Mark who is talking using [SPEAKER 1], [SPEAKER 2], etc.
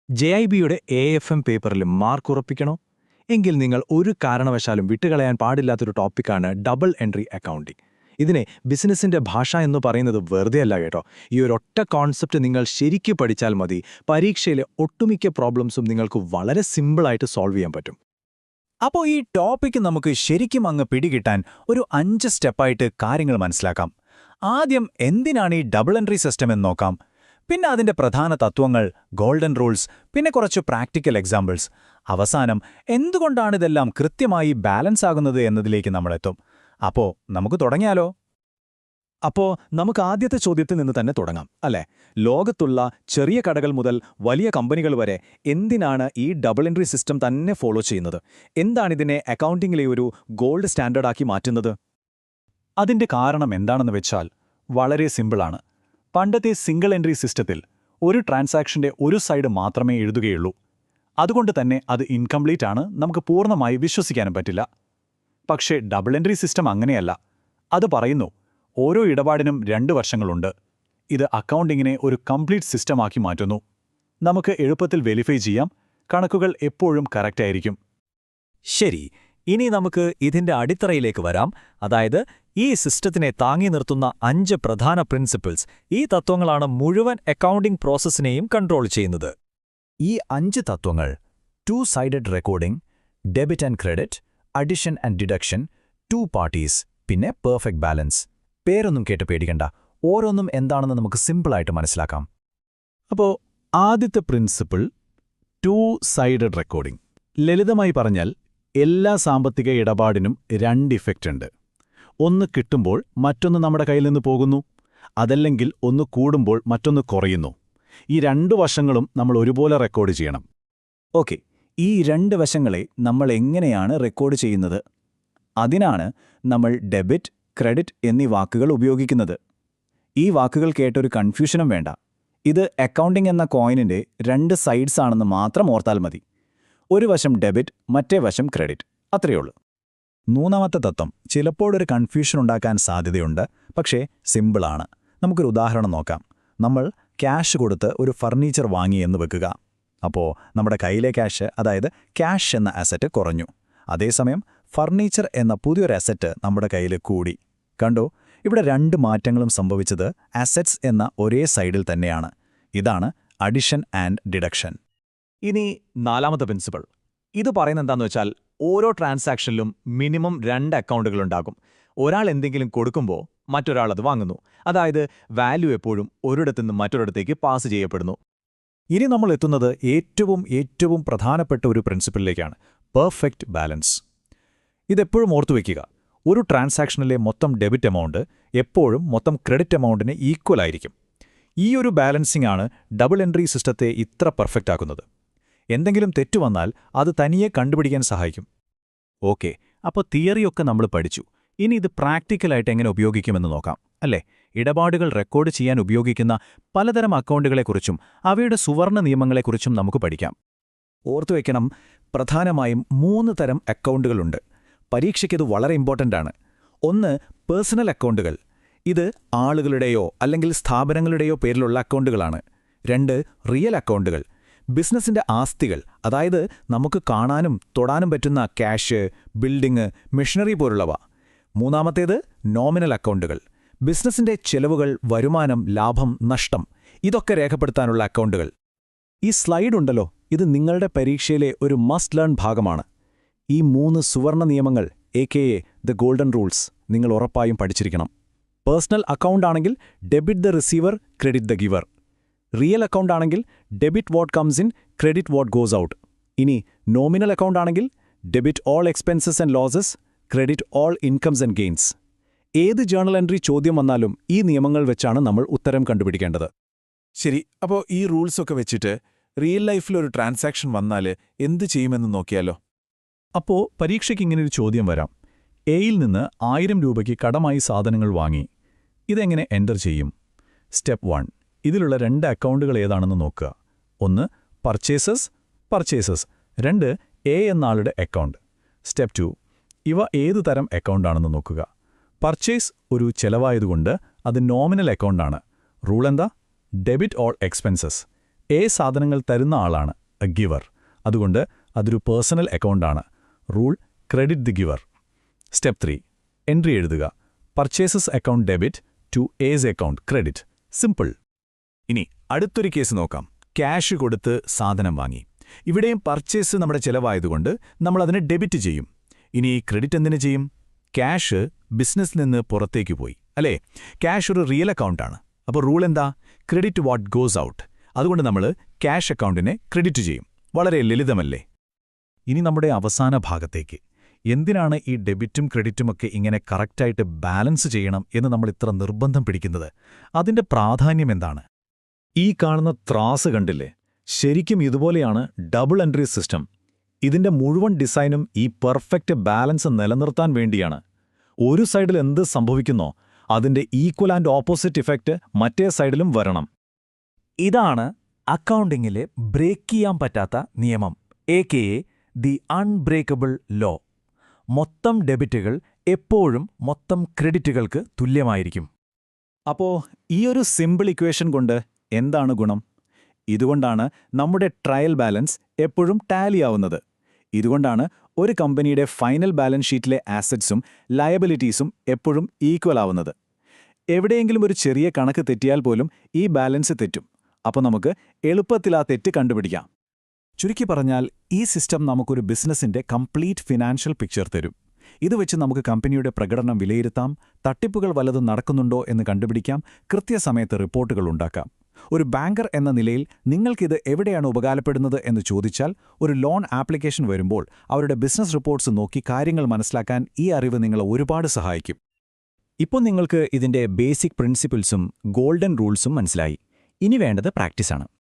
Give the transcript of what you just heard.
[SPEAKER 1] JIBയുടെ AFM പേപ്പറിൽ mark ഉറപ്പിക്കണോ? എങ്കിൽ നിങ്ങൾ ഒരു കാരണവശാലും വിട്ടുകളയാൻ പാടില്ലാത്തൊരു ടോപ്പിക്കാണ് ഡബിൾ എൻട്രി അക്കൗണ്ടിംഗ്. ഇതിനെ ബിസിനസിന്റെ ഭാഷ എന്ന് പറയുന്നത് വെറുതെയല്ല കേട്ടോ. ഈ ഒരൊറ്റ കോൺസെപ്റ്റ് നിങ്ങൾ ശരിക്കു പഠിച്ചാൽ മതി, പരീക്ഷയിലെ ഒട്ടുമിക്ക പ്രോബ്ലംസും നിങ്ങൾക്ക് വളരെ സിമ്പിളായിട്ട് സോൾവ് ചെയ്യാൻ പറ്റും.
[SPEAKER 2] അപ്പോൾ ഈ ടോപ്പിക്ക് നമുക്ക് ശരിക്കും അങ്ങ് പിടികിട്ടാൻ ഒരു 5 സ്റ്റെപ്പായിട്ട് കാര്യങ്ങൾ മനസ്സിലാക്കാം. ആദ്യം എന്തിനാണ് ഈ ഡബിൾ എൻട്രി സിസ്റ്റം എന്ന് നോക്കാം. പിന്നെ അതിന്റെ പ്രധാന തത്വങ്ങൾ, ഗോൾഡൻ റൂൾസ്, പിന്നെ കുറച്ച് പ്രാക്ടിക്കൽ എക്സാമ്പിൾസ്. അവസാനം എന്തുകൊണ്ടാണിതെല്ലാം കൃത്യമായി ബാലൻസ് ആകുന്നത് എന്നതിലേക്ക് നമ്മളെത്തും. അപ്പോൾ നമുക്ക് തുടങ്ങിയാലോ?
[SPEAKER 1] അപ്പോൾ നമുക്ക് ആദ്യത്തെ ചോദ്യത്തിൽ നിന്ന് തന്നെ തുടങ്ങാം, അല്ലേ? ലോകത്തുള്ള ചെറിയ കടകൾ മുതൽ വലിയ കമ്പനികൾ വരെ എന്തിനാണ് ഈ ഡബിൾ എൻട്രി സിസ്റ്റം തന്നെ ഫോളോ ചെയ്യുന്നത്? എന്താണിതിനെ അക്കൗണ്ടിങ്ങിലെ ഒരു ഗോൾഡ് സ്റ്റാൻഡേർഡാക്കി മാറ്റുന്നത്?
[SPEAKER 2] അതിന്റെ കാരണം എന്താണെന്ന് വെച്ചാൽ വളരെ സിമ്പിളാണ്. പണ്ടത്തെ സിംഗിൾ എൻട്രി സിസ്റ്റത്തിൽ ഒരു ട്രാൻസാക്ഷന്റെ ഒരു സൈഡ് മാത്രമേ എഴുതുകയുള്ളൂ. അതുകൊണ്ട് തന്നെ അത് ഇൻകംപ്ലീറ്റ് ആണ്, നമുക്ക് പൂർണ്ണമായി വിശ്വസിക്കാനും പറ്റില്ല. പക്ഷേ ഡബിൾ എൻട്രി സിസ്റ്റം അങ്ങനെയല്ല. അത് പറയുന്നു ഓരോ ഇടപാടിനും 2 വശങ്ങളുണ്ട്. ഇത് അക്കൗണ്ടിങ്ങിനെ ഒരു കംപ്ലീറ്റ് സിസ്റ്റമാക്കി മാറ്റുന്നു. നമുക്ക് എളുപ്പത്തിൽ വെരിഫൈ ചെയ്യാം, കണക്കുകൾ എപ്പോഴും കറക്റ്റായിരിക്കും.
[SPEAKER 3] ശരി, ഇനി നമുക്ക് ഇതിന്റെ അടിത്തറയിലേക്ക് വരാം. അതായത് ഈ സിസ്റ്റത്തിനെ താങ്ങി നിർത്തുന്ന 5 പ്രധാന പ്രിൻസിപ്പിൾസ്. ഈ തത്വങ്ങളാണ് മുഴുവൻ അക്കൗണ്ടിംഗ് പ്രോസസ്സിനെയും കൺട്രോൾ ചെയ്യുന്നത്.
[SPEAKER 2] ഈ 5 തത്വങ്ങൾ: 2 sided recording, debit and credit, addition and deduction, 2 parties, പിന്നെ പെർഫെക്റ്റ് ബാലൻസ്. പേരൊന്നും കേട്ട് പേടിക്കണ്ട, ഓരോന്നും എന്താണെന്ന് നമുക്ക് സിമ്പിളായിട്ട് മനസ്സിലാക്കാം.
[SPEAKER 1] അപ്പോൾ ആദ്യത്തെ പ്രിൻസിപ്പിൾ 2 സൈഡഡ് റെക്കോർഡിംഗ്. ലളിതമായി പറഞ്ഞാൽ എല്ലാ സാമ്പത്തിക ഇടപാടിനും 2 ഇഫക്റ്റ് ഉണ്ട്. ഒന്ന് കിട്ടുമ്പോൾ മറ്റൊന്ന് നമ്മുടെ കയ്യിൽ നിന്ന് പോകുന്നു, അതല്ലെങ്കിൽ ഒന്ന് കൂടുമ്പോൾ മറ്റൊന്ന് കുറയുന്നു. ഈ 2 വശങ്ങളും നമ്മൾ ഒരുപോലെ റെക്കോർഡ് ചെയ്യണം.
[SPEAKER 2] ഓക്കെ, ഈ 2 വശങ്ങളെ നമ്മൾ എങ്ങനെയാണ് റെക്കോർഡ് ചെയ്യുന്നത്? അതിനാണ് നമ്മൾ ഡെബിറ്റ്, ക്രെഡിറ്റ് എന്നീ വാക്കുകൾ ഉപയോഗിക്കുന്നത്. ഈ വാക്കുകൾ കേട്ടൊരു കൺഫ്യൂഷനും വേണ്ട. ഇത് അക്കൗണ്ടിംഗ് എന്ന കോയിനിന്റെ 2 സൈഡ്സ് ആണെന്ന് മാത്രം ഓർത്താൽ മതി. ഒരു വശം ഡെബിറ്റ്, മറ്റേ വശം ക്രെഡിറ്റ്, അത്രയുള്ളൂ. മൂന്നാമത്തെ തത്വം ചിലപ്പോഴൊരു കൺഫ്യൂഷൻ ഉണ്ടാക്കാൻ സാധ്യതയുണ്ട്, പക്ഷേ സിമ്പിളാണ്. നമുക്കൊരു ഉദാഹരണം നോക്കാം. നമ്മൾ ക്യാഷ് കൊടുത്ത് ഒരു ഫർണിച്ചർ വാങ്ങി എന്ന് വെക്കുക. അപ്പോൾ നമ്മുടെ കയ്യിലെ ക്യാഷ്, അതായത് ക്യാഷ് എന്ന അസറ്റ് കുറഞ്ഞു. അതേസമയം ഫർണിച്ചർ എന്ന പുതിയൊരു അസറ്റ് നമ്മുടെ കയ്യിൽ കൂടി. കണ്ടോ, ഇവിടെ 2 മാറ്റങ്ങളും സംഭവിച്ചത് അസറ്റ്സ് എന്ന ഒരേ സൈഡിൽ തന്നെയാണ്. ഇതാണ് അഡിഷൻ ആൻഡ് ഡിഡക്ഷൻ.
[SPEAKER 1] ഇനി 4ാമത്തെ പ്രിൻസിപ്പിൾ. ഇത് പറയുന്നത് എന്താണെന്ന് വെച്ചാൽ ഓരോ ട്രാൻസാക്ഷനിലും മിനിമം 2 അക്കൗണ്ടുകളുണ്ടാകും. ഒരാൾ എന്തെങ്കിലും കൊടുക്കുമ്പോൾ മറ്റൊരാൾ അത് വാങ്ങുന്നു. അതായത് വാല്യൂ എപ്പോഴും ഒരിടത്തുനിന്ന് മറ്റൊരിടത്തേക്ക് പാസ് ചെയ്യപ്പെടുന്നു.
[SPEAKER 2] ഇനി നമ്മൾ എത്തുന്നത് ഏറ്റവും പ്രധാനപ്പെട്ട ഒരു പ്രിൻസിപ്പിളിലേക്കാണ്: പെർഫെക്റ്റ് ബാലൻസ്. ഇതെപ്പോഴും ഓർത്തുവെക്കുക. ഒരു ട്രാൻസാക്ഷനിലെ മൊത്തം ഡെബിറ്റ് എമൗണ്ട് എപ്പോഴും മൊത്തം ക്രെഡിറ്റ് എമൗണ്ടിന് ഈക്വൽ ആയിരിക്കും. ഈ ഒരു ബാലൻസിംഗ് ആണ് ഡബിൾ എൻട്രി സിസ്റ്റത്തെ ഇത്ര പെർഫെക്റ്റ് ആക്കുന്നത്. എന്തെങ്കിലും തെറ്റുവന്നാൽ അത് തനിയെ കണ്ടുപിടിക്കാൻ സഹായിക്കും. ഓക്കെ, അപ്പോൾ തിയറിയൊക്കെ നമ്മൾ പഠിച്ചു. ഇനി ഇത് പ്രാക്ടിക്കലായിട്ട് എങ്ങനെ ഉപയോഗിക്കുമെന്ന് നോക്കാം, അല്ലേ? ഇടപാടുകൾ റെക്കോർഡ് ചെയ്യാൻ ഉപയോഗിക്കുന്ന പലതരം അക്കൗണ്ടുകളെക്കുറിച്ചും അവയുടെ സുവർണ്ണ നിയമങ്ങളെക്കുറിച്ചും നമുക്ക് പഠിക്കാം. ഓർത്തുവെക്കണം, പ്രധാനമായും 3 തരം അക്കൗണ്ടുകളുണ്ട്. പരീക്ഷയ്ക്കത് വളരെ ഇമ്പോർട്ടൻ്റ് ആണ്. ഒന്ന്, പേഴ്സണൽ അക്കൗണ്ടുകൾ. ഇത് ആളുകളുടെയോ അല്ലെങ്കിൽ സ്ഥാപനങ്ങളുടെയോ പേരിലുള്ള അക്കൗണ്ടുകളാണ്. 2, റിയൽ അക്കൗണ്ടുകൾ. ബിസിനസിന്റെ ആസ്തികൾ, അതായത് നമുക്ക് കാണാനും തൊടാനും പറ്റുന്ന ക്യാഷ്, ബിൽഡിംഗ്, മെഷീനറി പോലുള്ളവ. 3ാമത്തേത് നോമിനൽ അക്കൗണ്ടുകൾ. ബിസിനസിന്റെ ചെലവുകൾ, വരുമാനം, ലാഭം, നഷ്ടം, ഇതൊക്കെ രേഖപ്പെടുത്താനുള്ള അക്കൗണ്ടുകൾ. ഈ സ്ലൈഡ് ഉണ്ടല്ലോ, ഇത് നിങ്ങളുടെ പരീക്ഷയിലെ ഒരു മസ്റ്റ് ലേൺ ഭാഗമാണ്. ഈ 3 സുവർണ്ണ നിയമങ്ങൾ, AKA ദ ഗോൾഡൻ റൂൾസ്, നിങ്ങൾ ഉറപ്പായും പഠിച്ചിരിക്കണം. പേഴ്സണൽ അക്കൗണ്ട് ആണെങ്കിൽ debit the receiver, credit the giver. Real account ആണെങ്കിൽ debit what comes in, credit what goes out. ഇനി നോമിനൽ അക്കൗണ്ട് ആണെങ്കിൽ debit all expenses and losses, credit all incomes and gains. ഏത് journal entry ചോദ്യം വന്നാലും ഈ നിയമങ്ങൾ വെച്ചാണ് നമ്മൾ ഉത്തരം കണ്ടുപിടിക്കേണ്ടത്.
[SPEAKER 4] ശരി, അപ്പോൾ ഈ റൂൾസൊക്കെ വെച്ചിട്ട് റിയൽ ലൈഫിലൊരു ട്രാൻസാക്ഷൻ വന്നാൽ എന്ത് ചെയ്യുമെന്ന് നോക്കിയാലോ?
[SPEAKER 2] അപ്പോൾ പരീക്ഷയ്ക്ക് ഇങ്ങനൊരു ചോദ്യം വരാം. എയിൽ നിന്ന് 1000 രൂപയ്ക്ക് കടമായി സാധനങ്ങൾ വാങ്ങി. ഇതെങ്ങനെ എൻ്റർ ചെയ്യും? സ്റ്റെപ്പ് 1, ഇതിലുള്ള 2 അക്കൗണ്ടുകൾ ഏതാണെന്ന് നോക്കുക. 1, പർച്ചേസസ്. 2, എ എന്ന ആളുടെ അക്കൗണ്ട്. സ്റ്റെപ്പ് 2, ഇവ ഏതു തരം അക്കൗണ്ടാണെന്ന് നോക്കുക. പർച്ചേസ് ഒരു ചെലവായതുകൊണ്ട് അത് നോമിനൽ അക്കൗണ്ടാണ്. റൂൾ എന്താ? Debit all expenses.
[SPEAKER 1] എ സാധനങ്ങൾ തരുന്ന ആളാണ് എ ഗിവർ. അതുകൊണ്ട് അതൊരു പേഴ്സണൽ അക്കൗണ്ടാണ്. Rule credit the giver. Step 3 entry എഴുതുക. Purchases account debit to A's account credit. Simple. ഇനി അടുത്തൊരു കേസ് നോക്കാം. ക്യാഷ് കൊടുത്ത് സാധനം വാങ്ങി. ഇവിടെയും പർച്ചേസ് നമ്മുടെ ചെലവായതുകൊണ്ട് നമ്മളതിനെ ഡെബിറ്റ് ചെയ്യും. ഇനി ക്രെഡിറ്റ് എന്തിനു ചെയ്യും? ക്യാഷ് ബിസിനസ്സിൽ നിന്ന് പുറത്തേക്ക് പോയി, അല്ലേ? ക്യാഷ് ഒരു റിയൽ അക്കൗണ്ടാണ്. അപ്പോൾ റൂൾ എന്താ? Credit what goes out. അതുകൊണ്ട് നമ്മൾ ക്യാഷ് അക്കൗണ്ടിനെ ക്രെഡിറ്റ് ചെയ്യും. വളരെ ലളിതമല്ലേ?
[SPEAKER 2] ഇനി നമ്മുടെ അവസാന ഭാഗത്തേക്ക്. എന്തിനാണ് ഈ ഡെബിറ്റും ക്രെഡിറ്റുമൊക്കെ ഇങ്ങനെ കറക്റ്റായിട്ട് ബാലൻസ് ചെയ്യണം എന്ന് നമ്മൾ ഇത്ര നിർബന്ധം പിടിക്കുന്നത്? അതിന്റെ പ്രാധാന്യം എന്താണ്? ഈ കാണുന്ന ത്രാസ് കണ്ടില്ലേ? ശരിക്കും ഇതുപോലെയാണ് ഡബിൾ എൻട്രി സിസ്റ്റം. ഇതിന്റെ മുഴുവൻ ഡിസൈനും ഈ പെർഫെക്റ്റ് ബാലൻസ് നിലനിർത്താൻ വേണ്ടിയാണ്. ഒരു സൈഡിൽ എന്ത് സംഭവിക്കുന്നോ അതിന്റെ ഈക്വൽ ആൻഡ് ഓപ്പോസിറ്റ് ഇഫക്റ്റ് മറ്റേ സൈഡിലും വരണം.
[SPEAKER 3] ഇതാണ് അക്കൗണ്ടിങ്ങിലെ ബ്രേക്ക് ചെയ്യാൻ പറ്റാത്ത നിയമം, AKA ദി അൺബ്രേക്കബിൾ ലോ. മൊത്തം ഡെബിറ്റുകൾ എപ്പോഴും മൊത്തം ക്രെഡിറ്റുകൾക്ക് തുല്യമായിരിക്കും.
[SPEAKER 2] അപ്പോ ഈ ഒരു സിമ്പിൾ ഇക്വേഷൻ കൊണ്ട് എന്താണ് ഗുണം? ഇതുകൊണ്ടാണ് നമ്മുടെ ട്രയൽ ബാലൻസ് എപ്പോഴും ടാലി ആവുന്നത്. ഇതുകൊണ്ടാണ് ഒരു കമ്പനിയുടെ ഫൈനൽ ബാലൻസ് ഷീറ്റിലെ ആസറ്റ്സും ലയബിലിറ്റീസും എപ്പോഴും ഈക്വൽ ആവുന്നത്. എവിടെയെങ്കിലും ഒരു ചെറിയ കണക്ക് തെറ്റിയാൽ പോലും ഈ ബാലൻസ് തെറ്റും. അപ്പോൾ നമുക്ക് എളുപ്പത്തിൽ ആ തെറ്റ് കണ്ടുപിടിക്കാം. ചുരുക്കി പറഞ്ഞാൽ ഈ സിസ്റ്റം നമുക്കൊരു ബിസിനസിന്റെ കംപ്ലീറ്റ് ഫിനാൻഷ്യൽ പിക്ചർ തരും. ഇത് വെച്ച് നമുക്ക് കമ്പനിയുടെ പ്രകടനം വിലയിരുത്താം, തട്ടിപ്പുകൾ വല്ലതും നടക്കുന്നുണ്ടോ എന്ന് കണ്ടുപിടിക്കാം, കൃത്യസമയത്ത് റിപ്പോർട്ടുകൾ ഉണ്ടാക്കാം. ഒരു ബാങ്കർ എന്ന നിലയിൽ നിങ്ങൾക്കിത് എവിടെയാണ് ഉപകാരപ്പെടുന്നത് എന്ന് ചോദിച്ചാൽ, ഒരു ലോൺ ആപ്ലിക്കേഷൻ വരുമ്പോൾ അവരുടെ ബിസിനസ് റിപ്പോർട്ട്സ് നോക്കി കാര്യങ്ങൾ മനസ്സിലാക്കാൻ ഈ അറിവ് നിങ്ങളെ ഒരുപാട് സഹായിക്കും.
[SPEAKER 1] ഇപ്പോൾ നിങ്ങൾക്ക് ഇതിന്റെ ബേസിക് പ്രിൻസിപ്പിൾസും ഗോൾഡൻ റൂൾസും മനസ്സിലായി. ഇനി വേണ്ടത് പ്രാക്ടീസാണ്.